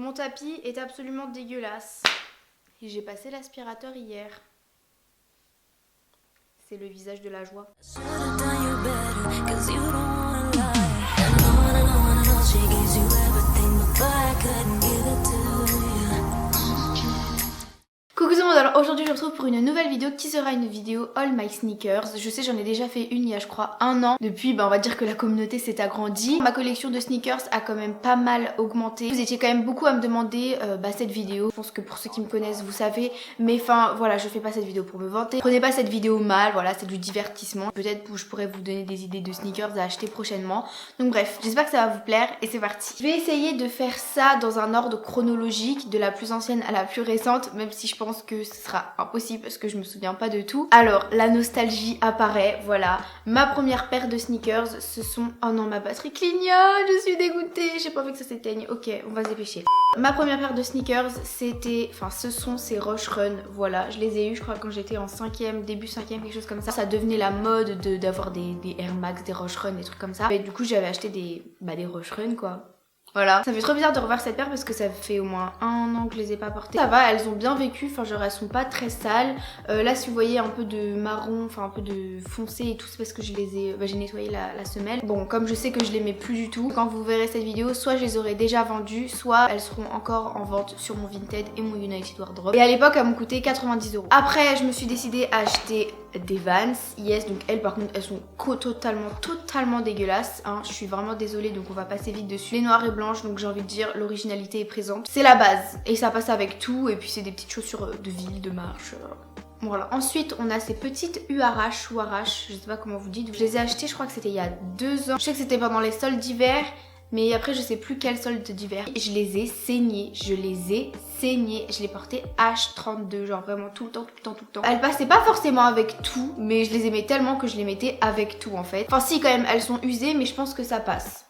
Mon tapis est absolument dégueulasse. Et j'ai passé l'aspirateur hier. C'est le visage de la joie. Coucou tout le monde, alors aujourd'hui je me retrouve pour une nouvelle vidéo qui sera une vidéo All My Sneakers. Je sais j'en ai déjà fait une il y a je crois 1 an. Depuis on va dire que la communauté s'est agrandie. Ma collection de sneakers a quand même pas mal augmenté. Vous étiez quand même beaucoup à me demander cette vidéo. Je pense que pour ceux qui me connaissent vous savez. Mais enfin voilà, je fais pas cette vidéo pour me vanter. Prenez pas cette vidéo mal, voilà c'est du divertissement. Peut-être que je pourrais vous donner des idées de sneakers à acheter prochainement. Donc bref, j'espère que ça va vous plaire et c'est parti. Je vais essayer de faire ça dans un ordre chronologique de la plus ancienne à la plus récente. Même si je pense que ce sera impossible parce que je me souviens pas de tout. Alors la nostalgie apparaît, voilà. Ma première paire de sneakers, ce sont... Oh non, ma batterie clignote, je suis dégoûtée, j'ai pas envie que ça s'éteigne. Ok, on va se dépêcher. Ma première paire de sneakers, ce sont ces Rush Run, voilà. Je les ai eu je crois quand j'étais en 5ème, début 5ème, quelque chose comme ça. Ça devenait la mode d'avoir des Air Max, des Rush Run, des trucs comme ça. Et du coup j'avais acheté des Rush Run quoi. Voilà, ça fait trop bizarre de revoir cette paire parce que ça fait au moins 1 an que je les ai pas portées. Ça va, elles ont bien vécu, enfin genre elles sont pas très sales. Là si vous voyez un peu de marron, enfin un peu de foncé et tout, c'est parce que je les ai, j'ai nettoyé la semelle. Bon, comme je sais que je les mets plus du tout, quand vous verrez cette vidéo, soit je les aurai déjà vendues, soit elles seront encore en vente sur mon Vinted et mon United Wardrobe. Et à l'époque elles m'ont coûté 90 €. Après je me suis décidée à acheter des Vans, yes, donc elles par contre elles sont totalement dégueulasses, hein. Je suis vraiment désolée donc on va passer vite dessus. Les noires et blanches, donc j'ai envie de dire l'originalité est présente. C'est la base et ça passe avec tout et puis c'est des petites chaussures de ville, de marche. Voilà. Ensuite, on a ces petites URH ou Arrache, je sais pas comment vous dites. Je les ai achetées, je crois que c'était il y a 2 ans. Je sais que c'était pendant les soldes d'hiver. Mais après je sais plus quel solde d'hiver. Je les ai saignées, je les portais H32, genre vraiment tout le temps. Elles passaient pas forcément avec tout, mais je les aimais tellement que je les mettais avec tout en fait. Enfin si quand même, elles sont usées mais je pense que ça passe.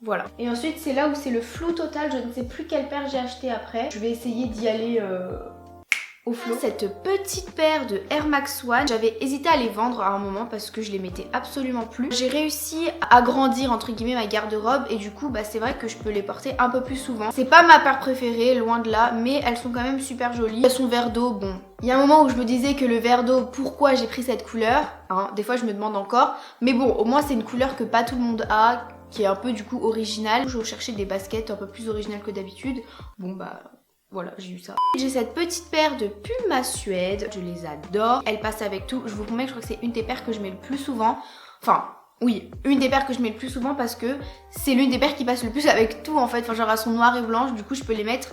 Voilà. Et ensuite c'est là où c'est le flou total, je ne sais plus quelle paire j'ai acheté après. Je vais essayer d'y aller... au flot. Cette petite paire de Air Max One, j'avais hésité à les vendre à un moment parce que je les mettais absolument plus. J'ai réussi à agrandir entre guillemets ma garde-robe et du coup c'est vrai que je peux les porter un peu plus souvent. C'est pas ma paire préférée, loin de là, mais elles sont quand même super jolies. Elles sont vert d'eau, bon. Il y a un moment où je me disais que le vert d'eau, pourquoi j'ai pris cette couleur, hein, des fois je me demande encore. Mais bon, au moins c'est une couleur que pas tout le monde a, qui est un peu du coup originale. Je recherchais des baskets un peu plus originales que d'habitude. Bon voilà, j'ai eu ça. J'ai cette petite paire de Puma Suède, je les adore. Elles passent avec tout, je vous promets que je crois que c'est une des paires que je mets le plus souvent. Enfin, oui, une des paires que je mets le plus souvent parce que c'est l'une des paires qui passe le plus avec tout en fait. Enfin genre elles sont noires et blanches, du coup je peux les mettre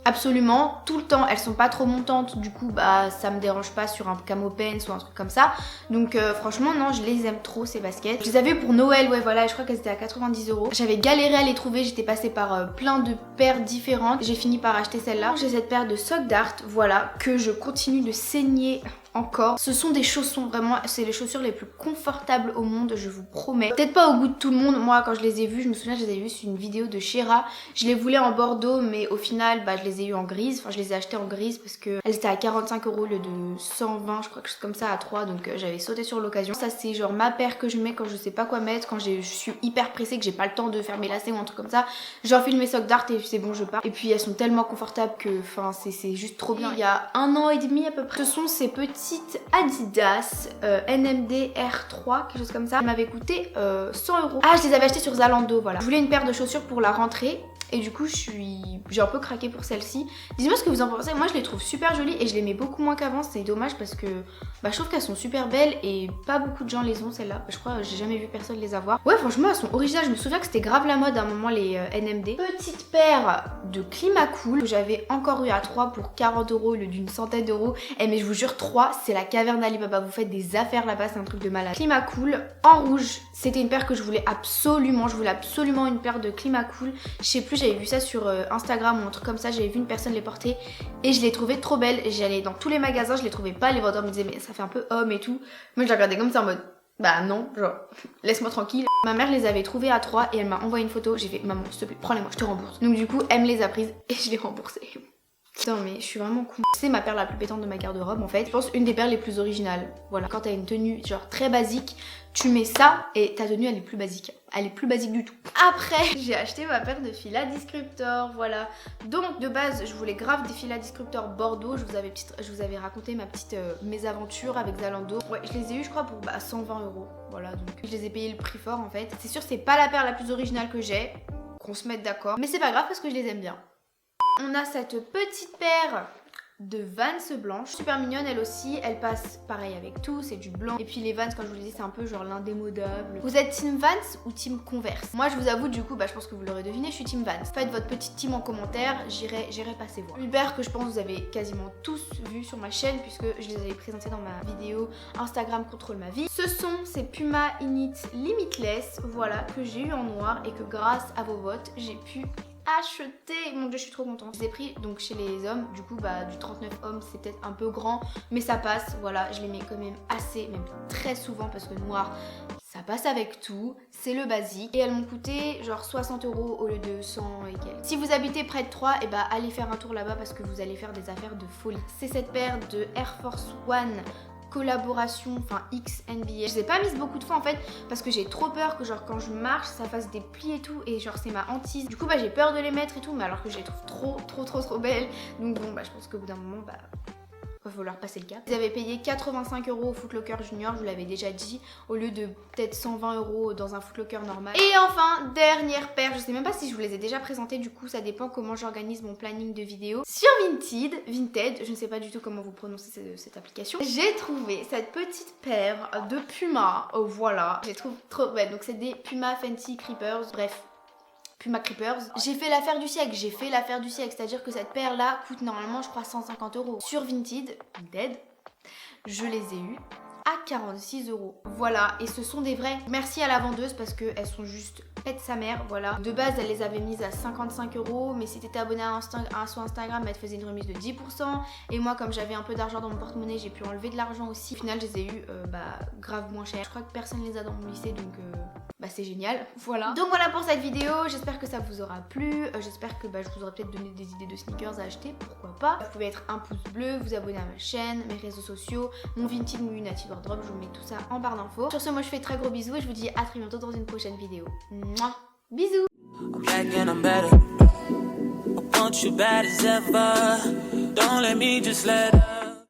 absolument tout le temps. Elles sont pas trop montantes, du coup ça me dérange pas sur un camo pants ou un truc comme ça. Donc franchement non, je les aime trop ces baskets. Je les avais pour Noël, ouais voilà, je crois qu'elles étaient à 90 €. J'avais galéré à les trouver, j'étais passée par plein de paires différentes. J'ai fini par acheter celle-là. J'ai cette paire de Sock Dart, voilà, que je continue de saigner encore. Ce sont des chaussons, vraiment, c'est les chaussures les plus confortables au monde, je vous promets. Peut-être pas au goût de tout le monde, moi quand je les ai vues, je me souviens je les avais vues sur une vidéo de Shera. Je les voulais en bordeaux mais au final je les ai eues en grise, enfin je les ai achetées en grise parce que elles étaient à 45 € au lieu de 120 je crois, quelque chose comme ça à 3, donc j'avais sauté sur l'occasion. Ça c'est genre ma paire que je mets quand je sais pas quoi mettre, quand je suis hyper pressée, que j'ai pas le temps de faire mes lacets ou un truc comme ça. J'enfile mes Sock Dart et c'est bon, je pars. Et puis elles sont tellement confortables que enfin c'est juste trop bien. Il y a 1 an et demi à peu près, ce sont ces petites Adidas NMD R3, quelque chose comme ça. Elle m'avait coûté 100 €. Ah, je les avais achetées sur Zalando, voilà. Je voulais une paire de chaussures pour la rentrée. Et du coup j'ai un peu craqué pour celle-ci. Dites-moi ce que vous en pensez, moi je les trouve super jolies et je les mets beaucoup moins qu'avant, c'est dommage parce que je trouve qu'elles sont super belles et pas beaucoup de gens les ont celles-là. Je crois que j'ai jamais vu personne les avoir. Ouais franchement elles sont originales, je me souviens que c'était grave la mode à un moment les NMD. Petite paire de Climacool que j'avais encore eu à 3 pour 40 € au lieu d'une centaine d'euros. Eh mais je vous jure 3 c'est la caverne d'Alibaba, vous faites des affaires là-bas, c'est un truc de malade. Climacool en rouge, c'était une paire que je voulais absolument, une paire de Climacool. Je sais plus, j'avais vu ça sur Instagram ou un truc comme ça, j'avais vu une personne les porter et je les trouvais trop belles. J'allais dans tous les magasins, je les trouvais pas, les vendeurs me disaient mais ça fait un peu homme et tout. Moi je les regardais comme ça en mode bah non, genre laisse-moi tranquille. Ma mère les avait trouvées à 3 et elle m'a envoyé une photo, j'ai fait maman s'il te plaît prends-les moi, je te rembourse. Donc du coup elle me les a prises et je les remboursées. Putain mais je suis vraiment con. C'est ma paire la plus pétante de ma garde-robe en fait. Je pense une des paires les plus originales. Voilà, quand t'as une tenue genre très basique, tu mets ça et ta tenue elle est plus basique. Elle est plus basique du tout. Après, j'ai acheté ma paire de fila Descriptor, voilà. Donc de base, je voulais grave des fila Descriptor Bordeaux. Je vous avais raconté ma petite mésaventure avec Zalando. Ouais, je les ai eu je crois pour 120 €. Voilà, donc je les ai payé le prix fort en fait. C'est sûr c'est pas la paire la plus originale que j'ai. Qu'on se mette d'accord. Mais c'est pas grave parce que je les aime bien. On a cette petite paire de Vans blanche, super mignonne elle aussi, elle passe pareil avec tout, c'est du blanc. Et puis les Vans, comme je vous le dis, c'est un peu genre l'indémodable. Vous êtes team Vans ou team Converse? Moi je vous avoue du coup, je pense que vous l'aurez deviné, je suis team Vans. Faites votre petite team en commentaire, j'irai passer voir. Une paire que je pense que vous avez quasiment tous vu sur ma chaîne puisque je les avais présentées dans ma vidéo Instagram contrôle ma vie. Ce sont ces Puma Init Limitless, voilà, que j'ai eu en noir et que grâce à vos votes, j'ai pu acheter. Mon dieu, je suis trop contente. Je les ai pris donc chez les hommes, du coup du 39 hommes c'est peut-être un peu grand mais ça passe, voilà, je les mets quand même assez, même très souvent parce que noir ça passe avec tout, c'est le basique et elles m'ont coûté genre 60 € au lieu de 100 et quelques. Si vous habitez près de Troyes, et allez faire un tour là-bas parce que vous allez faire des affaires de folie. C'est cette paire de Air Force One collaboration, enfin X NBA. Je les ai pas mise beaucoup de fois en fait parce que j'ai trop peur que genre quand je marche ça fasse des plis et tout et genre c'est ma hantise. Du coup j'ai peur de les mettre et tout mais alors que je les trouve trop belles. Donc bon je pense qu'au bout d'un moment va falloir passer le cap. Ils avaient payé 85 € au Footlocker Junior, je vous l'avais déjà dit, au lieu de peut-être 120 € dans un Footlocker normal. Et enfin, dernière paire, je sais même pas si je vous les ai déjà présentées, du coup ça dépend comment j'organise mon planning de vidéos. Sur Vinted, je ne sais pas du tout comment vous prononcez cette application, j'ai trouvé cette petite paire de Puma, voilà, je les trouve trop belles. Donc c'est des Puma Fancy Creepers, bref. Puma Creepers. J'ai fait l'affaire du siècle, c'est-à-dire que cette paire là coûte normalement je crois 150 €. Sur Vinted, je les ai eues à 46 €. Voilà, et ce sont des vrais. Merci à la vendeuse parce qu'elles sont juste pète sa mère, voilà. De base, elle les avait mises à 55 €, mais si t'étais abonné à son Instagram, elle te faisait une remise de 10%. Et moi, comme j'avais un peu d'argent dans mon porte-monnaie, j'ai pu enlever de l'argent aussi. Au final, je les ai eues grave moins cher. Je crois que personne les a dans mon lycée, donc c'est génial, voilà. Donc voilà pour cette vidéo, j'espère que ça vous aura plu, j'espère que je vous aurai peut-être donné des idées de sneakers à acheter, pourquoi pas. Vous pouvez mettre un pouce bleu, vous abonner à ma chaîne, mes réseaux sociaux, mon Vinted, mon United Wardrobe, je vous mets tout ça en barre d'infos. Sur ce, moi je fais très gros bisous et je vous dis à très bientôt dans une prochaine vidéo. Mouah. Bisous. I'm back and I'm better. I want you bad as ever. Don't let me just let